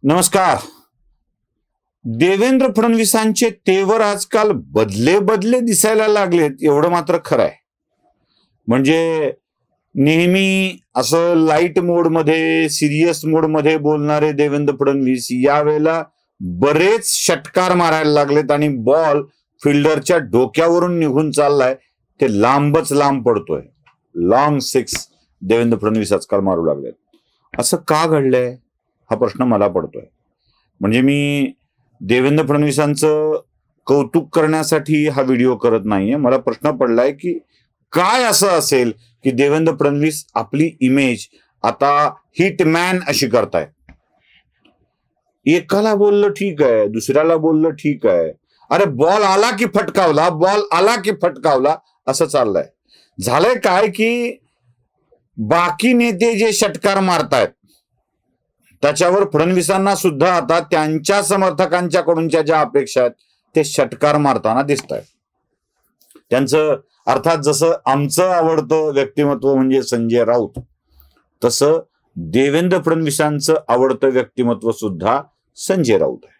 नमस्कार. देवेंद्र फडणवीसांचे तेवर आजकाल बदले बदले दिसायला लागलेत एवढं मात्र खरं आहे. म्हणजे नेहमी असं लाईट मोड मध्ये सिरियस मोड मध्ये बोलणारे देवेंद्र फडणवीस यावेळेला बरेच षटकार मारायला लागलेत आणि बॉल फिल्डरच्या डोक्यावरून निघून चाललाय ते लांबच लांब पडतोय. लॉंग सिक्स देवेंद्र फडणवीस आजकाल मारू लागलेत. असं का घडलंय हा प्रश्न मला पडतोय. म्हणजे मी देवेंद्र फडणवीसांचं कौतुक करण्यासाठी हा व्हिडिओ करत नाहीये. मला प्रश्न पडलाय की काय असं असेल की देवेंद्र फडणवीस आपली इमेज आता हिटमॅन अशी करताय. एकाला बोललं ठीक आहे, दुसऱ्याला बोललं ठीक आहे, अरे बॉल आला की फटकावला, बॉल आला की फटकावला असं चाललंय. झालंय काय की बाकी नेते जे षटकार मारतायत त्याच्यावर फडणवीसांना सुद्धा आता त्यांच्या समर्थकांच्याकडूनच्या ज्या अपेक्षा आहेत ते षटकार मारताना दिसत आहेत. त्यांचं अर्थात जसं आमचं आवडतं व्यक्तिमत्व म्हणजे संजय राऊत, तसं देवेंद्र फडणवीसांचं आवडतं व्यक्तिमत्व सुद्धा संजय राऊत आहे.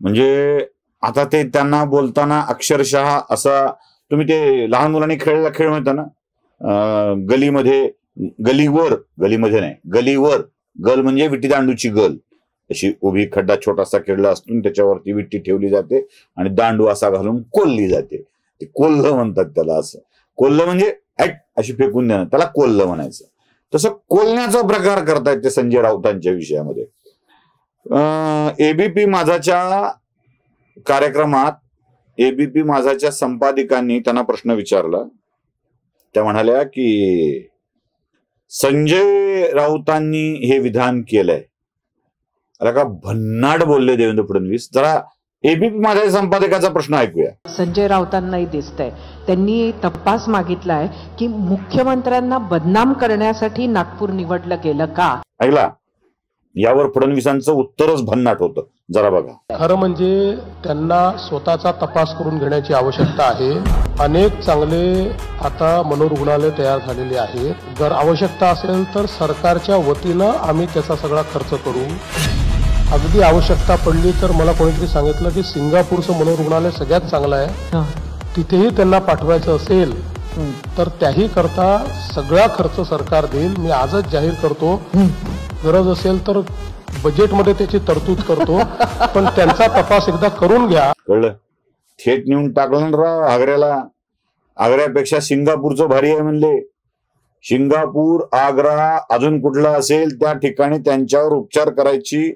म्हणजे आता ते त्यांना बोलताना अक्षरशः असा तुम्ही ते लहान मुलांनी खेळलेला खेळ म्हणता ना, गलीवर गल म्हणजे विटी दांडूची गल, अशी उभी खड्डा छोटासा खेळला असतो त्याच्यावरती विटी ठेवली जाते आणि दांडू असा घालून कोल्ली जाते. ते कोल्ह म्हणतात त्याला. असं कोल्ह म्हणजे अशी फेकून देणं, त्याला कोल्ह म्हणायचं. तसं कोल्हण्याचा प्रकार करतायत ते संजय राऊतांच्या विषयामध्ये. एबीपी माझाच्या कार्यक्रमात एबीपी माझाच्या संपादिकांनी त्यांना प्रश्न विचारला. त्या म्हणाल्या की संजय राऊतांनी हे विधान केलंय. अरे का भन्नाट बोलले देवेंद्र फडणवीस. जरा एबीपी माझ्या संपादकाचा प्रश्न ऐकूया. संजय राऊतांनाही दिसतंय त्यांनी तपास मागितलाय की मुख्यमंत्र्यांना बदनाम करण्यासाठी नागपूर निवडलं गेलं का. ऐकला, यावर फडणवीसांचं उत्तरच भन्नाट होतं. जरा बघा. खरं म्हणजे त्यांना स्वतःचा तपास करून घेण्याची आवश्यकता आहे. अनेक चांगले आता मनोरुग्णालय तयार झालेले आहेत. जर आवश्यकता असेल तर सरकारच्या वतीनं आम्ही त्याचा सगळा खर्च करू. अगदी आवश्यकता पडली तर मला कोणीतरी सांगितलं की सिंगापूरचं मनोरुग्णालय सगळ्यात चांगलं आहे, तिथेही त्यांना पाठवायचं असेल तर त्याही करता सगळा खर्च सरकार देईल. मी आजच जाहीर करतो, गरज असेल तर बजेटमध्ये त्याची तरतूद करतो, पण त्यांचा तपास एकदा करून घ्या. कळलं? थेट नेऊन टाकलं ना राव आग्र्याला. आग्र्यापेक्षा सिंगापूरचं भारी आहे म्हणले. सिंगापूर, आग्रा, अजून कुठला असेल त्या ठिकाणी त्यांच्यावर उपचार करायची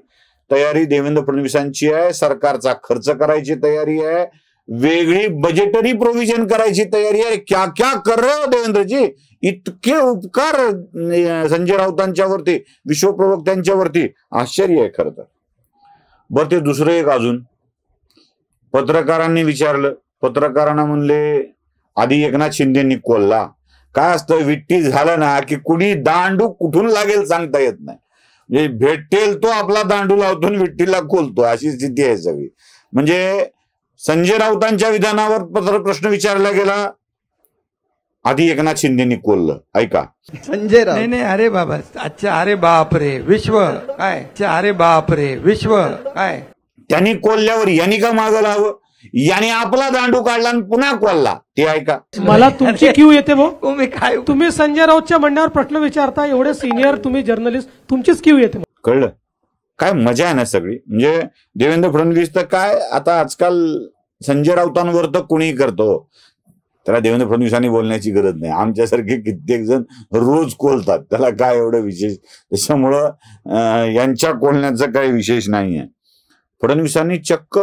तयारी देवेंद्र फडणवीसांची आहे. सरकारचा खर्च करायची तयारी आहे. वेगळी बजेटरी प्रोव्हिजन करायची तयारी आहे. क्या क्या कर रहे हो देवेंद्रजी. इतके उपकार संजय राऊतांच्यावरती, विश्वप्रवक्त्यांच्यावरती. आश्चर्य आहे खरं तर. बरं, ते दुसरं एक अजून पत्रकारांनी विचारलं. पत्रकारांना म्हणले आधी एकनाथ शिंदेंनी कोल्हा. काय असतं, विट्टी झालं ना की कुणी दांडू कुठून लागेल सांगता येत नाही. म्हणजे भेटेल तो आपला दांडू लावतो विट्टीला कोलतो, अशी स्थिती आहे सगळी. म्हणजे संजय राऊतांच्या विधानावर प्रश्न विचारला गेला, आधी एकनाथ शिंदेनी कोल्लं. ऐका. संजय राऊत नाही अरे बाबा, अच्छा अरे बाप रे विश्व काय, अरे बाप रे विश्व काय. त्यांनी कोल्ल्यावर यांनी का मागं लावं, याने आपला दांडू काढला आणि पुन्हा कोल्ला. ते ऐका. मला तुमची क्यू येते भाऊ. काय तुम्ही संजय राऊतच्या म्हणण्यावर प्रश्न विचारता, एवढे सिनियर तुम्ही जर्नलिस्ट, तुमचीच क्यू येते. कळलं काय मजा आहे ना सगळी. म्हणजे देवेंद्र फडणवीस तर काय आता आजकाल संजय राऊतांवर तर कुणीही करतो. त्याला देवेंद्र फडणवीसांनी बोलण्याची गरज नाही. आमच्यासारखे कित्येक जण रोज कोलतात, त्याला काय एवढं विशेष. त्याच्यामुळं यांच्या कोलण्याचं काही विशेष नाही आहे. फडणवीसांनी चक्क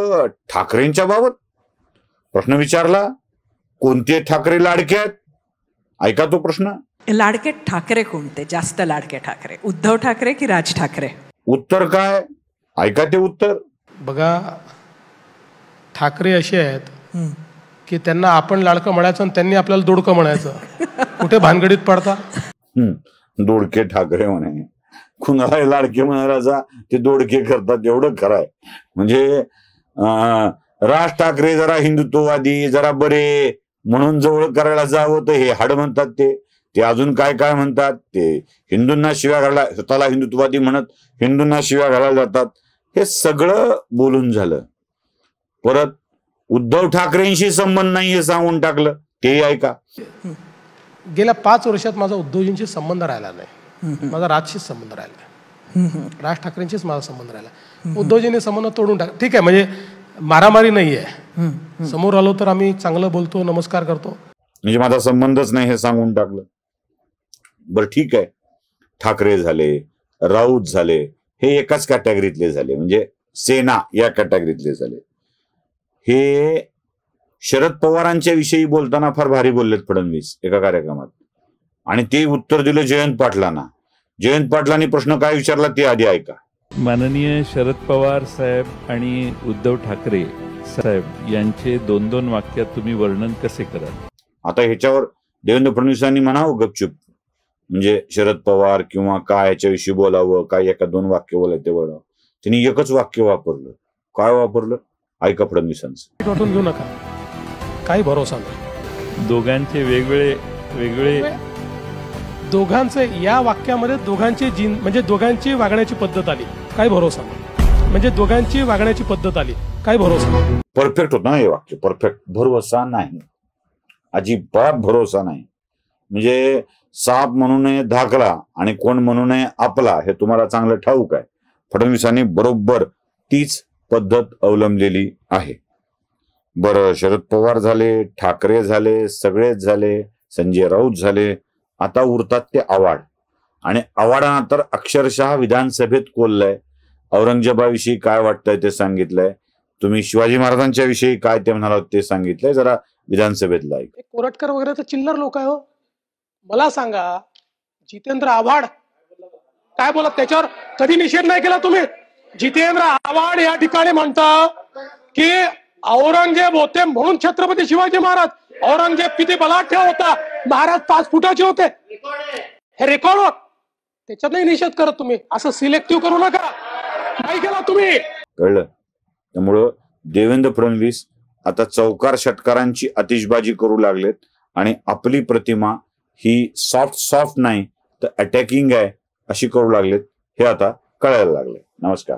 ठाकरेंच्या बाबत प्रश्न विचारला. कोणते ठाकरे लाडके आहेत, ऐका तो प्रश्न. लाडके ठाकरे कोणते, जास्त लाडके ठाकरे, उद्धव ठाकरे की राज ठाकरे. उत्तर काय, ऐका ते उत्तर. बघा, ठाकरे असे आहेत की त्यांना आपण लाडकं म्हणायचं आणि त्यांनी आपल्याला दोडकं म्हणायचं. कुठे भानगडीत पडता. दोडके ठाकरे म्हणे, कुणाला लाडके म्हणायला ते दोडके करतात, एवढं खरं आहे. म्हणजे राज ठाकरे जरा हिंदुत्ववादी, जरा बरे म्हणून जवळ करायला जावं तर हे हाड म्हणतात. ते अजून काय काय म्हणतात, ते हिंदूंना शिव्या घालायला, स्वतःला हिंदुत्ववादी म्हणत हिंदूंना शिव्या घालायला जातात. हे सगळं बोलून झालं. परत उद्धव ठाकरेंशी संबंध नाही हे सांगून टाकलं, तेही ऐका. गेल्या 5 वर्षात माझा उद्धवजींशी संबंध राहिला नाही, माझा राजशीच संबंध राहिला, राज ठाकरेंशीच माझा संबंध राहिला. उद्धवजींनी संबंध तोडून टाक, ठीक आहे, म्हणजे मारामारी नाहीये, समोर आलो तर आम्ही चांगलं बोलतो, नमस्कार करतो, म्हणजे माझा संबंधच नाही हे सांगून टाकलं. बरं ठीक आहे, ठाकरे झाले, राऊत झाले, हे एकाच कॅटेगरीतले झाले, म्हणजे सेना या कॅटेगरीतले झाले. हे शरद पवारांच्या विषयी बोलताना फार भारी बोललेत फडणवीस एका कार्यक्रमात, आणि ते उत्तर दिलं जयंत पाटलांना. जयंत पाटलांनी प्रश्न काय विचारला ते आधी ऐका. माननीय शरद पवार साहेब आणि उद्धव ठाकरे साहेब यांचे 2-2 वाक्यात तुम्ही वर्णन कसे कराल? आता ह्याच्यावर देवेंद्र फडणवीसांनी म्हणावं गपचूप, म्हणजे शरद पवार किंवा काय याच्याविषयी बोलावं, काय 1-2 वाक्य बोलायचं ते बोलावं. त्यांनी एकच वाक्य वापरलं. काय वापरलं ऐका फडणवीसांचं. वाटून घेऊ नका, काही भरोसा नाही. दोघांचे वेगळे दोघांचे या वाक्यामध्ये दोघांचे म्हणजे दोघांची वागण्याची पद्धत आली, काही भरोसा नाही. म्हणजे दोघांची वागण्याची पद्धत आली, काही भरोसा नाही. परफेक्ट होतं ना हे वाक्य, परफेक्ट. भरोसा नाही, अजिबात भरोसा नाही. म्हणजे साप म्हणू नये धाकला आणि कोण म्हणू नये आपला, हे तुम्हाला चांगलं ठाऊक आहे. फडणवीसांनी बरोबर तीच पद्धत अवलंबलेली आहे. बरं, शरद पवार झाले, ठाकरे झाले, सगळेच झाले, संजय राऊत झाले. आता उरतात ते आव्हाड, आणि आव्हाडांना तर अक्षरशः विधानसभेत कोल्लंय. औरंगजेबाविषयी काय वाटतंय ते सांगितलंय, तुम्ही शिवाजी महाराजांच्या विषयी काय ते म्हणाल ते सांगितलंय. जरा विधानसभेतला ऐक. कोरटकर वगैरे तर चिल्लर लोक आहे हो. मला सांगा, जितेंद्र आव्हाड काय बोलत, त्याच्यावर कधी निषेध नाही केला तुम्ही? जितेंद्र आव्हाड या ठिकाणी म्हणता की औरंगजेब होते म्हणून छत्रपती शिवाजी महाराज, औरंगजेब किती बलाढ्य होता, महाराज 5 फुटाचे होते, हे रेकॉर्ड होत, त्याच्यात नाही निषेध करत तुम्ही. असं सिलेक्टिव्ह करू नका, नाही केला तुम्ही, कळलं? त्यामुळं देवेंद्र फडणवीस आता चौकार षटकारांची आतिषबाजी करू लागलेत, आणि आपली प्रतिमा ही सॉफ्ट नाही तर अटॅकिंग आहे अशी करू लागलेत, हे आता कळायला लागले. नमस्कार.